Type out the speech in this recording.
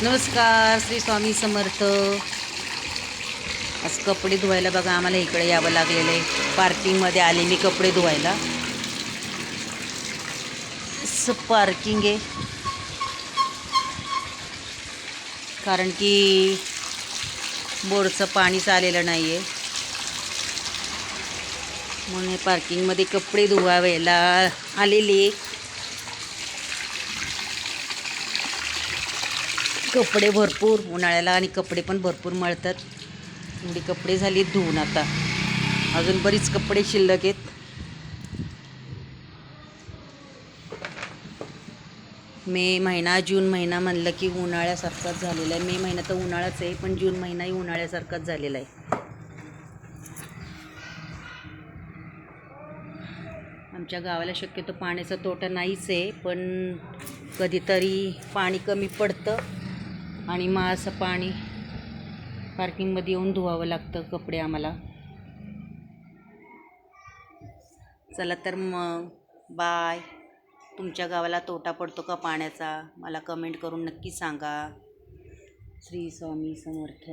नमस्कार, श्री स्वामी समर्थ. आज कपडे धुवायला बघा आम्हाला इकडे यावं लागलेलं आहे. पार्किंगमध्ये आले मी कपडे धुवायला. असं पार्किंग आहे कारण की बोरचं पाणीच आलेलं नाही आहे, म्हणून पार्किंगमध्ये कपडे धुवायला आलेले. कपडे भरपूर उन्हाळ्याला आणि कपडे पण भरपूर मळतात. एवढी कपडे झाली धुवून. आता अजून बरीच कपडे शिल्लक आहेत. मे महिना जून महिना म्हणलं की उन्हाळ्यासारखाच झालेला आहे. मे महिना तर उन्हाळाच आहे, पण जून महिनाही उन्हाळ्यासारखाच झालेला आहे. आमच्या गावाला शक्यतो पाण्याचा तोटा नाहीच आहे, पण कधीतरी पाणी कमी पडतं आणि मग असं पाणी पार्किंगमध्ये येऊन धुवावं लागतं कपडे आम्हाला. चला तर मग बाय. तुमच्या गावाला तोटा पडतो का पाण्याचा? मला कमेंट करून नक्की सांगा. श्री स्वामी समर्थ.